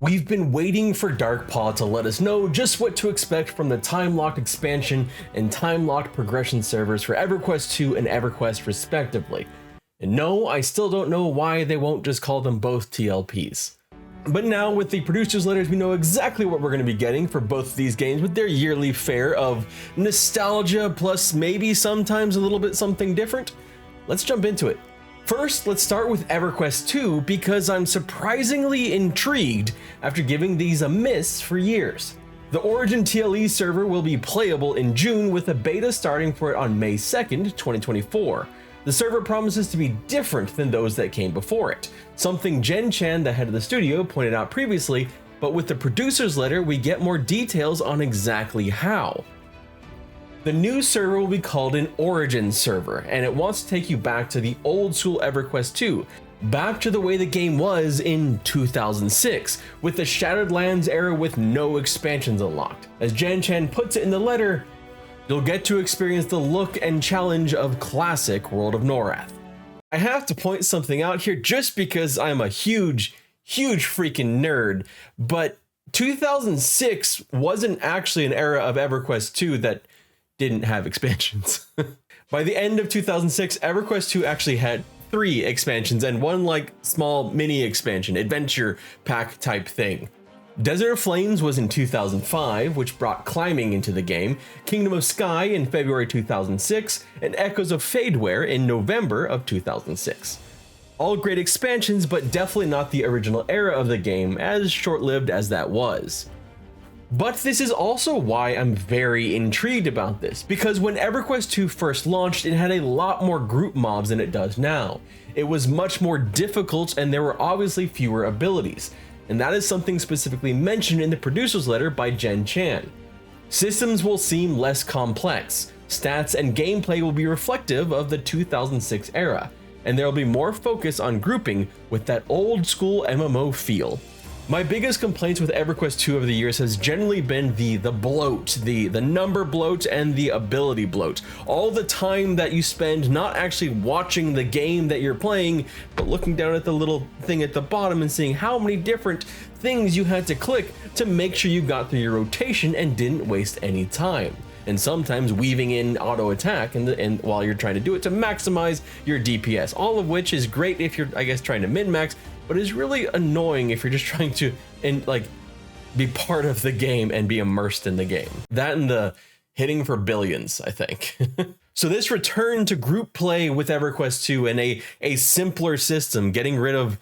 We've been waiting for Darkpaw to let us know just what to expect from the time-locked expansion and time-locked progression servers for Everquest 2 and Everquest respectively. And no, I still don't know why they won't just call them both TLPs. But now with the producers' letters, we know exactly what we're going to be getting for both of these games with their yearly fare of nostalgia plus maybe sometimes a little bit something different. Let's jump into it. First, let's start with Everquest 2 because I'm surprisingly intrigued after giving these a miss for years. The Origin TLE server will be playable in June with a beta starting for it on May 2nd, 2024. The server promises to be different than those that came before it, something Jen Chan, the head of the studio, pointed out previously, but with the producer's letter we get more details on exactly how. The new server will be called an Origin server, and it wants to take you back to the old school Everquest 2, back to the way the game was in 2006, with the Shattered Lands era with no expansions unlocked. As Jen Chan puts it in the letter, you'll get to experience the look and challenge of classic World of Norath. I have to point something out here just because I'm a huge freaking nerd, but 2006 wasn't actually an era of Everquest 2 that didn't have expansions. By the end of 2006, Everquest 2 actually had 3 expansions and one like small mini expansion, adventure pack type thing. Desert of Flames was in 2005, which brought climbing into the game, Kingdom of Sky in February 2006, and Echoes of Fadeware in November of 2006. All great expansions, but definitely not the original era of the game, as short-lived as that was. But this is also why I'm very intrigued about this, because when Everquest 2 first launched, it had a lot more group mobs than it does now. It was much more difficult and there were obviously fewer abilities, and that is something specifically mentioned in the producer's letter by Jen Chan. Systems will seem less complex, stats and gameplay will be reflective of the 2006 era, and there will be more focus on grouping with that old school MMO feel. My biggest complaints with Everquest 2 over the years has generally been the bloat, the number bloat and the ability bloat. All the time that you spend not actually watching the game that you're playing, but looking down at the little thing at the bottom and seeing how many different things you had to click to make sure you got through your rotation and didn't waste any time. And sometimes weaving in auto attack and while you're trying to do it to maximize your DPS, all of which is great if you're, I guess, trying to min-max, but is really annoying if you're just trying to be part of the game and be immersed in the game. That and the hitting for billions, I think. So this return to group play with Everquest 2 and a simpler system, getting rid of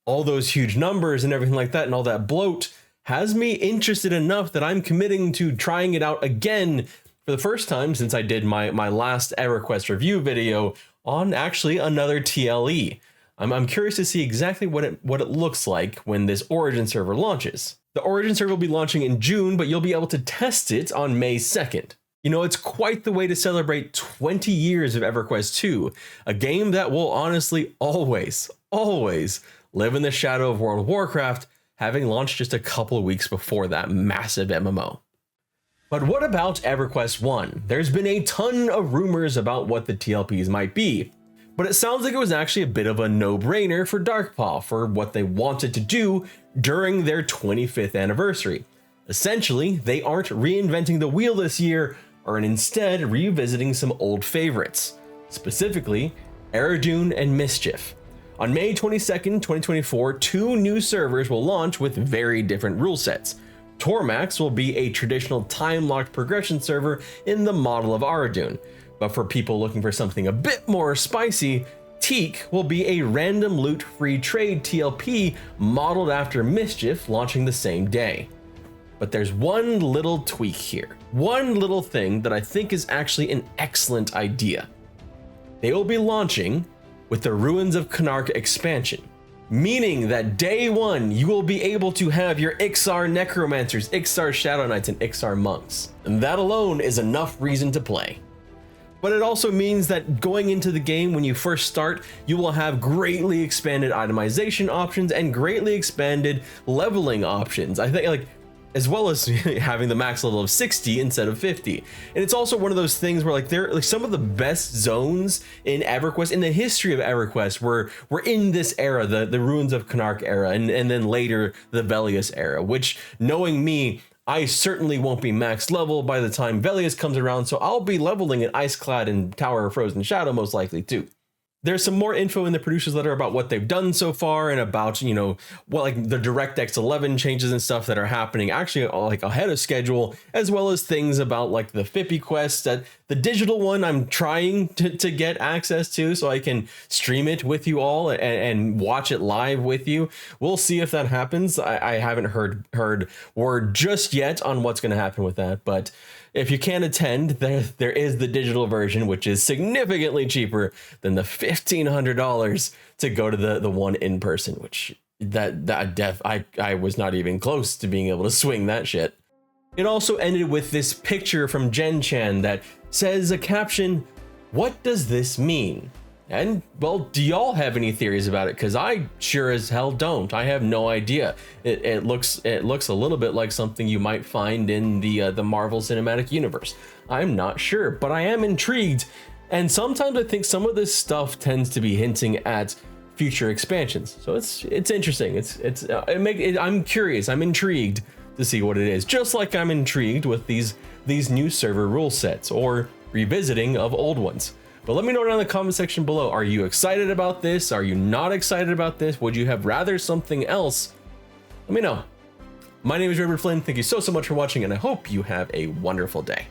all those huge numbers and everything like that and all that bloat, has me interested enough that I'm committing to trying it out again for the first time since I did my last Everquest review video on actually another TLE. I'm curious to see exactly what it looks like when this Origin server launches. The Origin server will be launching in June, but you'll be able to test it on May 2nd. You know, it's quite the way to celebrate 20 years of Everquest 2, a game that will honestly always live in the shadow of World of Warcraft, having launched just a couple of weeks before that massive MMO. But what about Everquest 1? There's been a ton of rumors about what the TLPs might be, but it sounds like it was actually a bit of a no-brainer for Darkpaw for what they wanted to do during their 25th anniversary. Essentially, they aren't reinventing the wheel this year, or instead revisiting some old favorites, specifically Eridune and Mischief. On May 22nd, 2024, 2 new servers will launch with very different rule sets. Tormax will be a traditional time-locked progression server in the model of Eridune, but for people looking for something a bit more spicy, Teak will be a random loot free trade TLP modeled after Mischief, launching the same day. But there's one little tweak here, one little thing that I think is actually an excellent idea. They will be launching with the Ruins of Canark expansion, meaning that day 1 you will be able to have your Ixar Necromancers, Ixar Shadow Knights, and Ixar Monks. And that alone is enough reason to play. But it also means that going into the game when you first start, you will have greatly expanded itemization options and greatly expanded leveling options. I think as well as having the max level of 60 instead of 50. And it's also one of those things where like they're like some of the best zones in EverQuest, in the history of EverQuest, were in this era, the Ruins of Canark era, and then later the Velius era, which, knowing me, I certainly won't be max level by the time Velius comes around, so I'll be leveling at Iceclad and Tower of Frozen Shadow most likely too. There's some more info in the producer's letter about what they've done so far and about, you know, what like the DirectX 11 changes and stuff that are happening actually like ahead of schedule, as well as things about like the Fippy quest, that the digital one I'm trying to get access to so I can stream it with you all and watch it live with you. We'll see if that happens. I haven't heard word just yet on what's going to happen with that, but if you can't attend, there is the digital version, which is significantly cheaper than the $1,500 to go to the one in person, which I was not even close to being able to swing that shit. It also ended with this picture from Jen Chan that says a caption, "What does this mean?" And well, do y'all have any theories about it? Because I sure as hell don't. I have no idea. It looks a little bit like something you might find in the Marvel Cinematic Universe. I'm not sure, but I am intrigued. And sometimes I think some of this stuff tends to be hinting at future expansions. So it's interesting. I'm curious. I'm intrigued to see what it is. Just like I'm intrigued with these new server rule sets or revisiting of old ones. But let me know down in the comment section below. Are you excited about this? Are you not excited about this? Would you have rather something else? Let me know. My name is Robert Flynn. Thank you so much for watching, and I hope you have a wonderful day.